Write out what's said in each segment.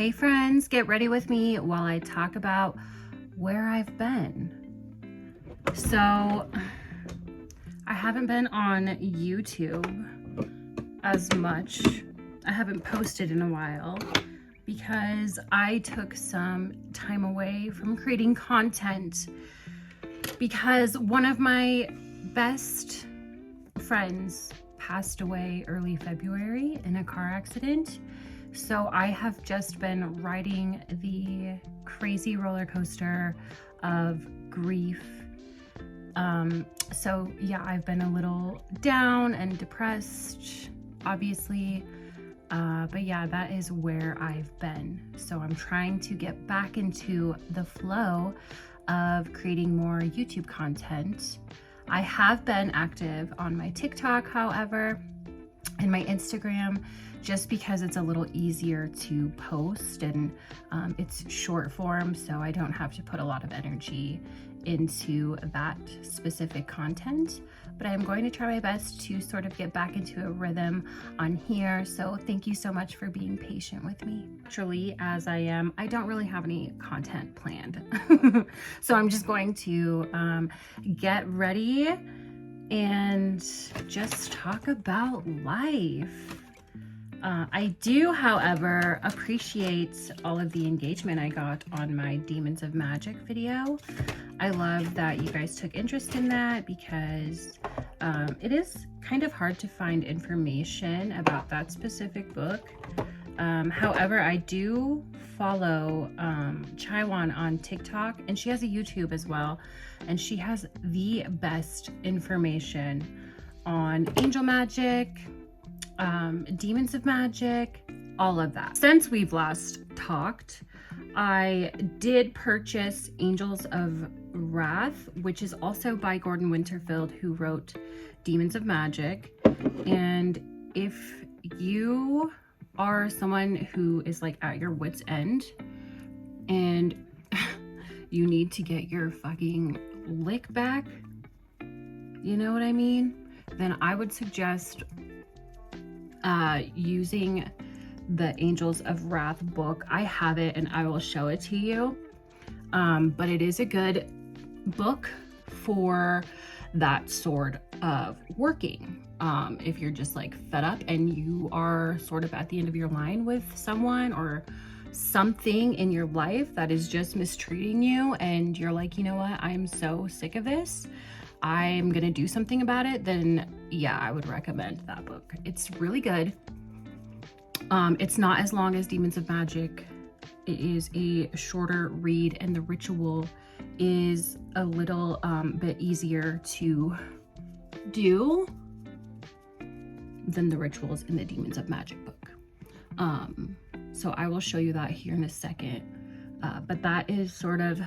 Hey friends, get ready with me while I talk about where I've been. So, I haven't been on YouTube as much. I haven't posted in a while because I took some time away from creating content because one of my best friends passed away early February in a car accident. So I have just been riding the crazy roller coaster of grief. So yeah, I've been a little down and depressed, obviously. But yeah, that is where I've been. So I'm trying to get back into the flow of creating more YouTube content. I have been active on my TikTok, however, and my Instagram, just because it's a little easier to post and it's short form, so I don't have to put a lot of energy into that specific content. But I'm going to try my best to sort of get back into a rhythm on here. So thank you so much for being patient with me. Actually, as I am, I don't really have any content planned. So I'm just going to get ready and just talk about life. I do, however, appreciate all of the engagement I got on my Demons of Magic video. I love that you guys took interest in that because it is kind of hard to find information about that specific book. However, I do follow Chaiwan on TikTok, and she has a YouTube as well, and she has the best information on angel magic, demons of magic, all of that. Since we've last talked, I did purchase Angels of Wrath, which is also by Gordon Winterfield, who wrote Demons of Magic. And if you are someone who is like at your wit's end and you need to get your fucking lick back, you know what I mean? Then I would suggest using the Angels of Wrath book. I have it and I will show it to you. But it is a good book for that sort of working. If you're just like fed up and you are sort of at the end of your line with someone or something in your life that is just mistreating you, and you're like, you know what, I'm so sick of this, I'm gonna do something about it, then yeah, I would recommend that book. It's really good. It's not as long as Demons of Magic. It is a shorter read, and the ritual is a little bit easier to do than the rituals in the Demons of Magic book. So I will show you that here in a second. But that is sort of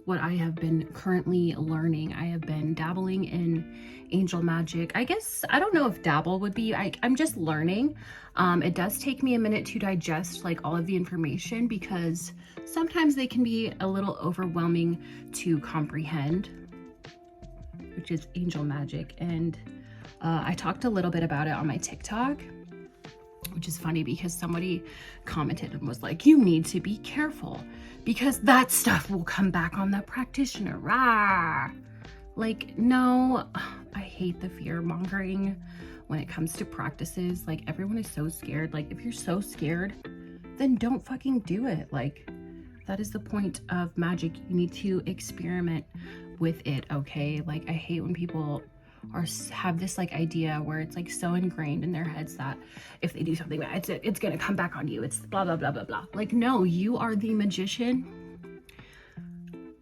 what I have been currently learning. I have been dabbling in angel magic. I guess, I don't know if dabble would be, I'm just learning. It does take me a minute to digest like all of the information because sometimes they can be a little overwhelming to comprehend, which is angel magic. And I talked a little bit about it on my TikTok, which is funny because somebody commented and was like, you need to be careful because that stuff will come back on the practitioner. Rah! Like, no, I hate the fear mongering when it comes to practices. Like, everyone is so scared. Like, if you're so scared, then don't fucking do it. Like, that is the point of magic. You need to experiment with it, okay? Like, I hate when people have this like idea where it's like so ingrained in their heads that if they do something bad, it's gonna come back on you. It's blah, blah, blah, blah, blah. Like, no, you are the magician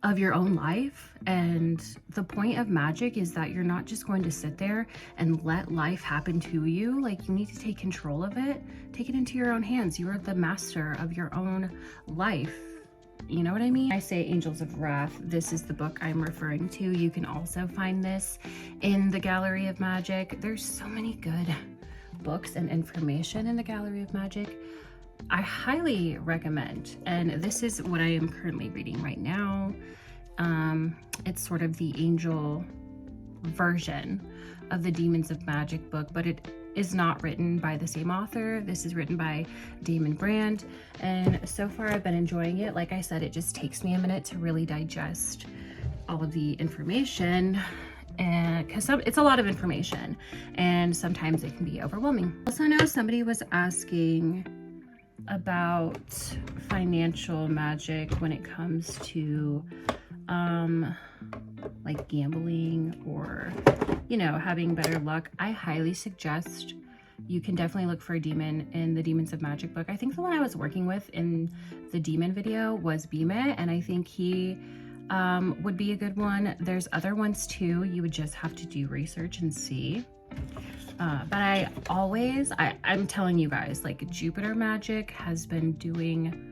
of your own life. And the point of magic is that you're not just going to sit there and let life happen to you. Like, you need to take control of it. Take it into your own hands. You are the master of your own life. You know what I mean? I say Angels of Wrath, this is the book I'm referring to. You can also find this in the Gallery of Magic. There's so many good books and information in the Gallery of Magic. I highly recommend, and this is what I am currently reading right now. It's sort of the angel version of the Demons of Magic book, but it is not written by the same author. This is written by Damon Brand, and so far I've been enjoying it. Like I said, it just takes me a minute to really digest all of the information, and because it's a lot of information and sometimes it can be overwhelming. Also know somebody was asking about financial magic when it comes to like gambling or, you know, having better luck. I highly suggest you can definitely look for a demon in the Demons of Magic book. I think the one I was working with in the demon video was Bime, and I think he would be a good one. There's other ones too. You would just have to do research and see. But I'm telling you guys, like, Jupiter Magic has been doing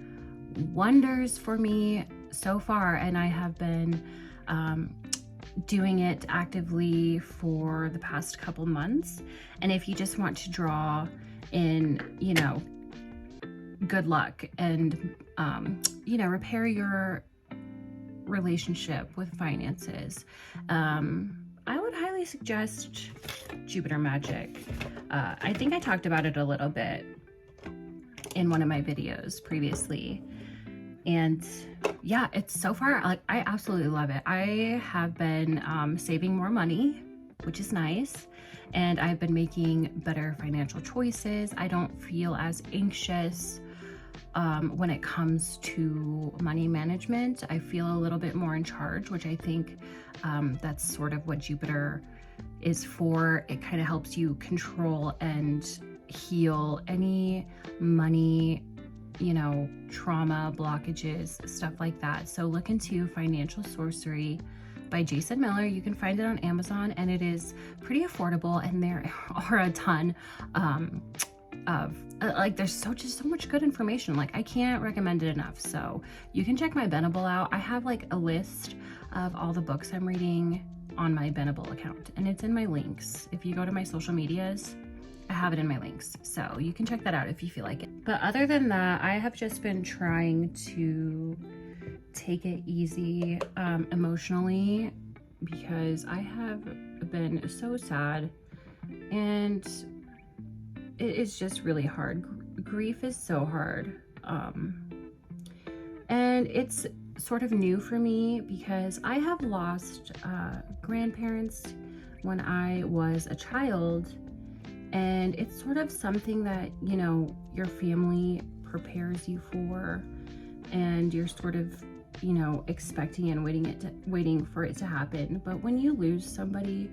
wonders for me so far, and I have been doing it actively for the past couple months. And if you just want to draw in, you know, good luck and, you know, repair your relationship with finances, I would highly suggest Jupiter Magic. I think I talked about it a little bit in one of my videos previously. And yeah, it's so far, like, I absolutely love it. I have been saving more money, which is nice. And I've been making better financial choices. I don't feel as anxious when it comes to money management. I feel a little bit more in charge, which I think that's sort of what Jupiter is for. It kind of helps you control and heal any money, you know, trauma, blockages, stuff like that. So look into Financial Sorcery by Jason Miller. You can find it on Amazon, and it is pretty affordable, and there are a ton of like, there's just so much good information. Like, I can't recommend it enough. So you can check my Benable out. I have like a list of all the books I'm reading on my Benable account, and it's in my links. If you go to my social medias, I have it in my links, so you can check that out if you feel like it. But other than that, I have just been trying to take it easy emotionally, because I have been so sad, and it is just really hard. Grief is so hard, and it's sort of new for me because I have lost grandparents when I was a child. And it's sort of something that, you know, your family prepares you for, and you're sort of, you know, expecting and waiting for it to happen. But when you lose somebody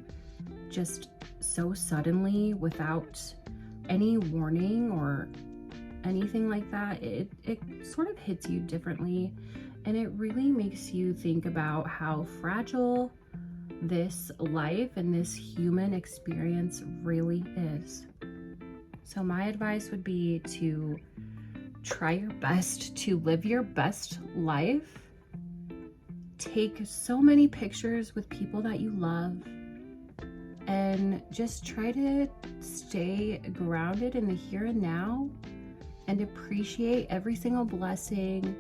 just so suddenly without any warning or anything like that, it sort of hits you differently, and it really makes you think about how fragile this life and this human experience really is. So my advice would be to try your best to live your best life. Take so many pictures with people that you love, and just try to stay grounded in the here and now, and appreciate every single blessing,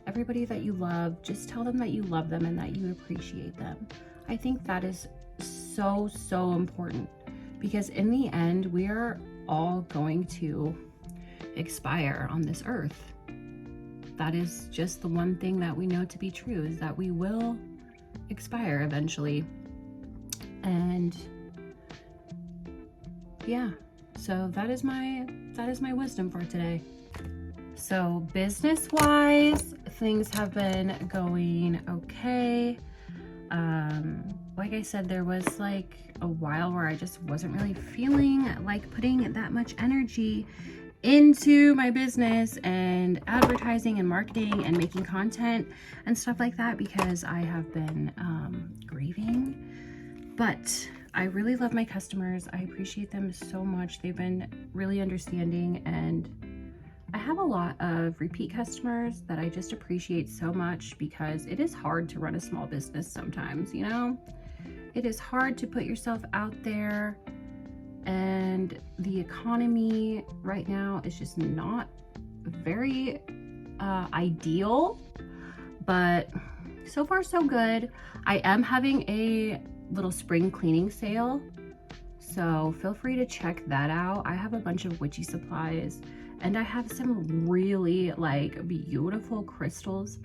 everybody that you love. Just tell them that you love them and that you appreciate them. I think that is so important, because in the end, we are all going to expire on this earth. That is just the one thing that we know to be true, is that we will expire eventually. And yeah, so that is my wisdom for today. So business-wise, things have been going okay. Like I said, there was like a while where I just wasn't really feeling like putting that much energy into my business and advertising and marketing and making content and stuff like that, because I have been grieving. But I really love my customers. I appreciate them so much. They've been really understanding, and I have a lot of repeat customers that I just appreciate so much, because it is hard to run a small business sometimes, you know? It is hard to put yourself out there, and the economy right now is just not very ideal, but so far so good. I am having a little spring cleaning sale So feel free to check that out. I have a bunch of witchy supplies, and I have some really like beautiful crystals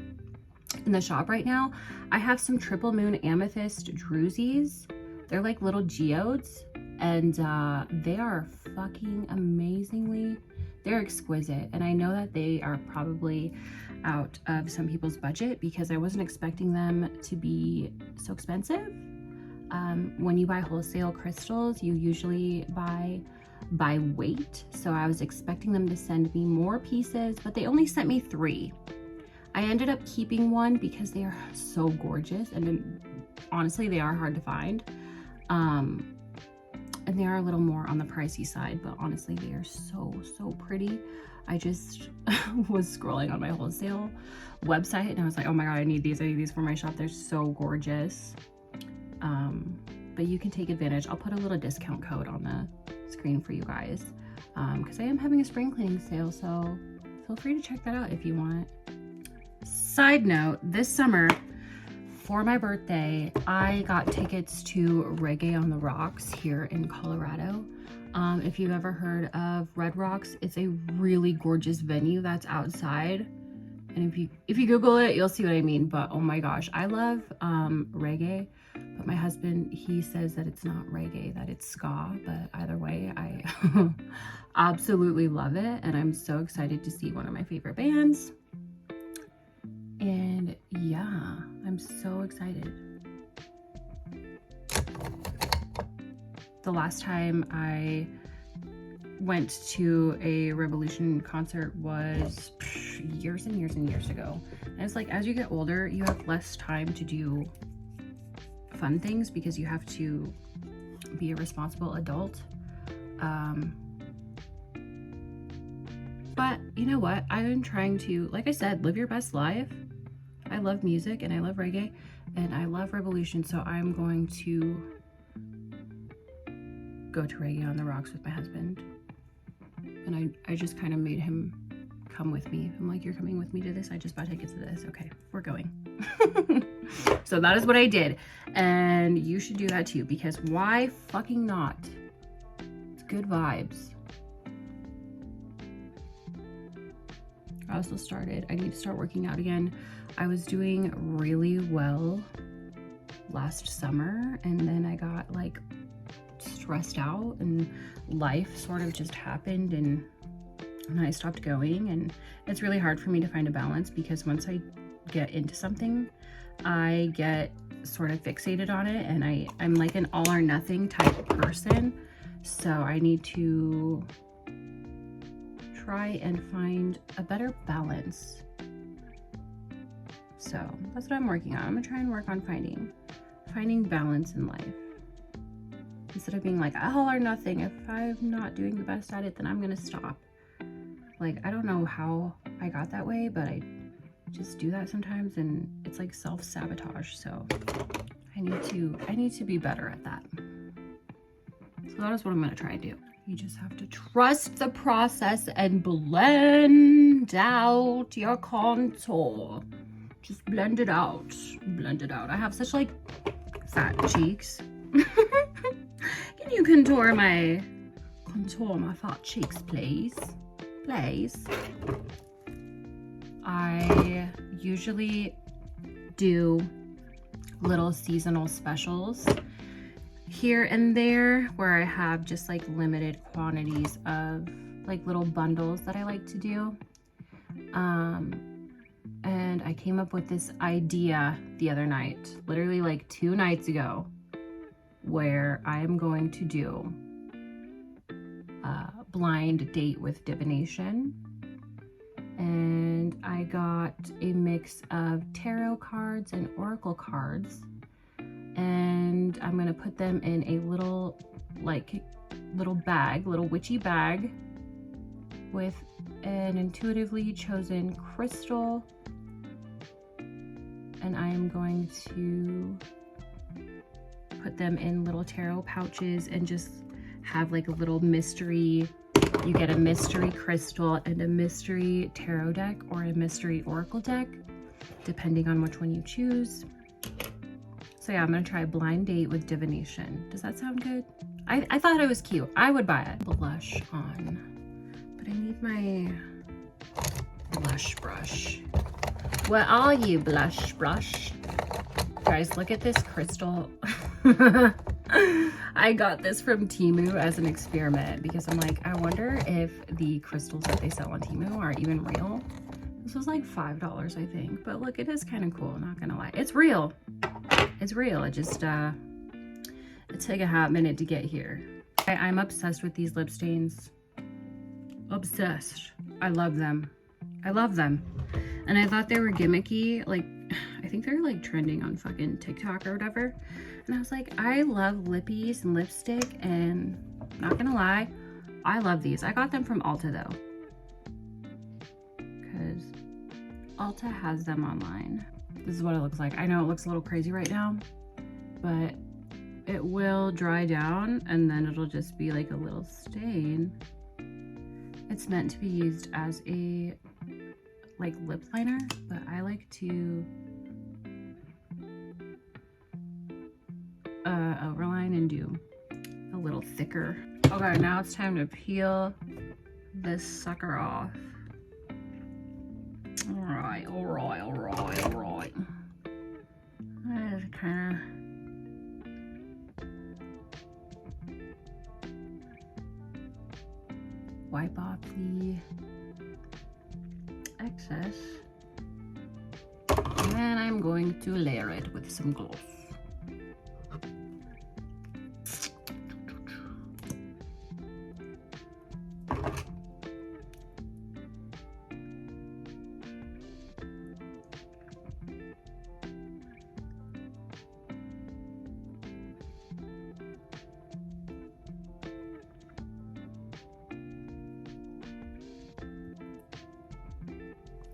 in the shop right now. I have some triple moon amethyst drusies. They're like little geodes, and they are fucking amazingly, they're exquisite. And I know that they are probably out of some people's budget because I wasn't expecting them to be so expensive. When you buy wholesale crystals, you usually buy by weight. So I was expecting them to send me more pieces, but they only sent me 3. I ended up keeping one because they are so gorgeous, and honestly, they are hard to find. And they are a little more on the pricey side, but honestly, they are so pretty. I just was scrolling on my wholesale website and I was like, oh my God, I need these for my shop. They're so gorgeous. But you can take advantage. I'll put a little discount code on the screen for you guys, because I am having a spring cleaning sale, so feel free to check that out if you want. Side note, this summer for my birthday, I got tickets to Reggae on the Rocks here in Colorado. If you've ever heard of Red Rocks, it's a really gorgeous venue that's outside. And if you Google it, you'll see what I mean. But oh my gosh, I love reggae. But my husband, he says that it's not reggae, that it's ska. But either way, I absolutely love it. And I'm so excited to see one of my favorite bands. And yeah, I'm so excited. The last time I went to a Revolution concert was years and years and years ago. And it's like, as you get older, you have less time to do fun things because you have to be a responsible adult. But you know what? I've been trying to, like I said, live your best life. I love music and I love reggae and I love Revolution, so I'm going to go to Reggae on the Rocks with my husband. And I just kind of made him come with me. I'm like, you're coming with me to this? I just bought tickets to this. Okay, we're going. So that is what I did. And you should do that too, because why fucking not? It's good vibes. I also I need to start working out again. I was doing really well last summer, and then I got like stressed out and life sort of just happened, and I stopped going. And it's really hard for me to find a balance because once I get into something, I get sort of fixated on it, and I'm like an all or nothing type person. So I need to try and find a better balance. So that's what I'm working on. I'm gonna try and work on finding balance in life. Instead of being like all or nothing, if I'm not doing the best at it, then I'm gonna stop. Like, I don't know how I got that way, but I just do that sometimes, and it's like self-sabotage. So I need to be better at that. So that is what I'm gonna try and do. You just have to trust the process and blend out your contour. Just blend it out. Blend it out. I have such like fat cheeks. Can you contour my fat cheeks, please? Please. I usually do little seasonal specials here and there where I have just like limited quantities of like little bundles that I like to do. And I came up with this idea the other night, literally like 2 nights ago, where I'm going to do a blind date with divination. And I got a mix of tarot cards and oracle cards, and I'm gonna put them in a little bag, little witchy bag, with an intuitively chosen crystal. And I am going to put them in little tarot pouches and just have like a little mystery. You get a mystery crystal and a mystery tarot deck or a mystery oracle deck, depending on which one you choose. So yeah, I'm gonna try a blind date with divination. Does that sound good? I thought it was cute. I would buy it. Blush on, but I need my blush brush. What are you, blush brush? Guys, look at this crystal. I got this from Temu as an experiment because I'm like, I wonder if the crystals that they sell on Temu are even real. This was like $5, I think, but look, it is kind of cool, not gonna lie. It's real. It's real. It just, it took a hot minute to get here. I'm obsessed with these lip stains. Obsessed. I love them. I love them. And I thought they were gimmicky. Like, I think they're like trending on fucking TikTok or whatever. And I was like, I love lippies and lipstick, and not gonna lie, I love these. I got them from Ulta though, because Ulta has them online. This is what it looks like. I know it looks a little crazy right now, but it will dry down and then it'll just be like a little stain. It's meant to be used as a like lip liner, but I like to overline and do a little thicker. Okay, now it's time to peel this sucker off. All right. That is kind of wipe off the excess, and then I'm going to layer it with some gloss.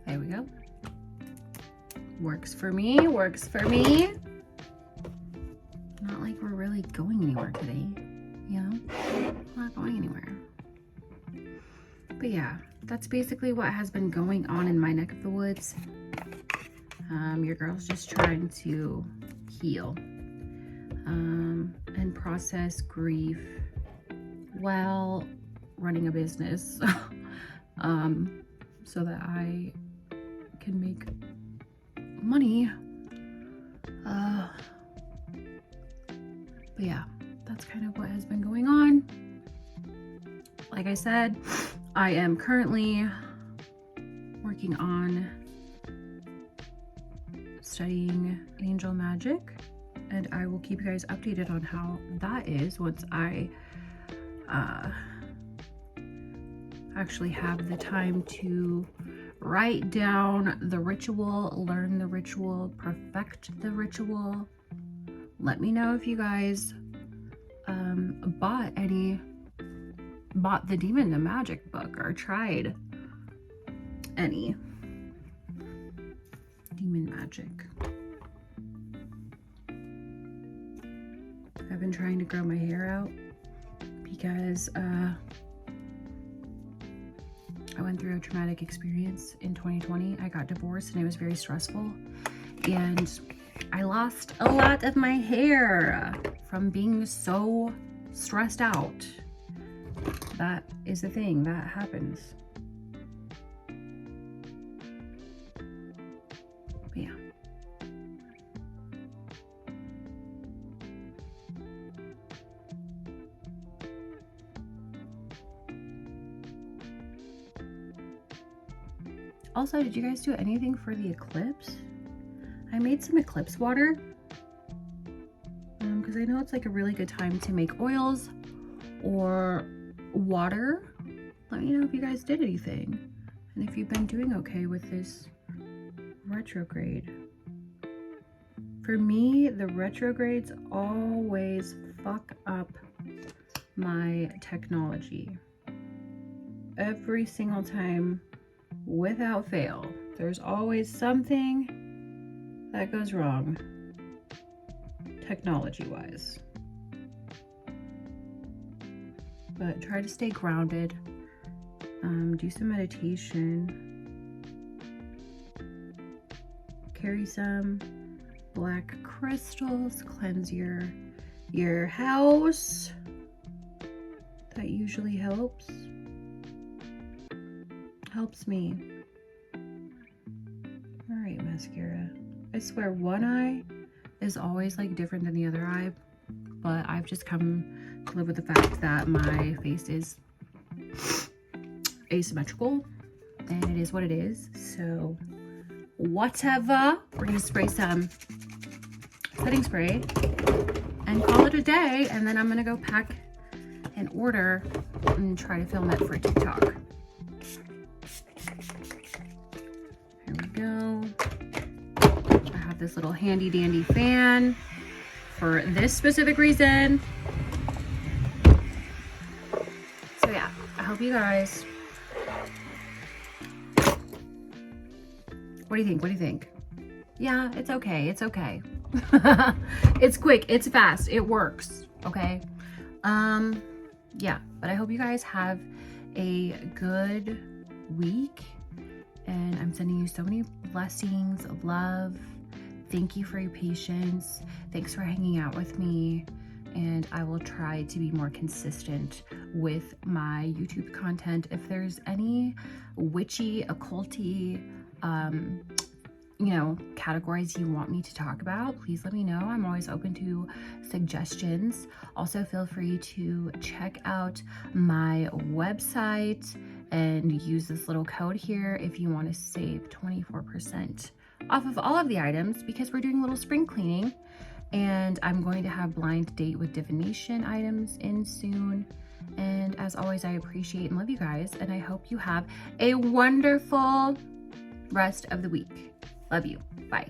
There we go. Works for me, works for me. Not like we're really going anywhere today, you know? We're not going anywhere. But yeah, that's basically what has been going on in my neck of the woods. Your girl's just trying to heal and process grief while running a business so that I can make money. But yeah, that's kind of what has been going on. Like I said, I am currently working on studying angel magic, and I will keep you guys updated on how that is once I actually have the time to write down the ritual, learn the ritual, perfect the ritual. Let me know if you guys bought the Demon the Magic book or tried any demon magic. I've been trying to grow my hair out because I went through a traumatic experience in 2020. I got divorced and it was very stressful, and I lost a lot of my hair from being so stressed out. That is the thing that happens. But yeah. Also, did you guys do anything for the eclipse? I made some eclipse water because I know it's like a really good time to make oils or water. Let me know if you guys did anything and if you've been doing okay with this retrograde. For me, the retrogrades always fuck up my technology. Every single time, without fail, there's always something that goes wrong technology-wise. But try to stay grounded. Do some meditation. Carry some black crystals. Cleanse your house. usually helps. Helps me. All right, mascara. I swear one eye is always like different than the other eye, but I've just come to live with the fact that my face is asymmetrical and it is what it is. So whatever, we're gonna spray some setting spray and call it a day, and then I'm gonna go pack an order and try to film it for TikTok. Here we go. I have this little handy dandy fan for this specific reason. So yeah, I hope you guys, what do you think? What do you think? Yeah, it's okay. It's okay. It's quick. It's fast. It works. Okay. Yeah, but I hope you guys have a good week, and I'm sending you so many blessings of love. Thank you for your patience. Thanks for hanging out with me, and I will try to be more consistent with my YouTube content. If there's any witchy, occulty, you know, categories you want me to talk about, please let me know. I'm always open to suggestions. Also, feel free to check out my website and use this little code here if you want to save 24% off of all of the items, because we're doing a little spring cleaning, and I'm going to have blind date with divination items in soon. And as always, I appreciate and love you guys, and I hope you have a wonderful rest of the week. Love you. Bye.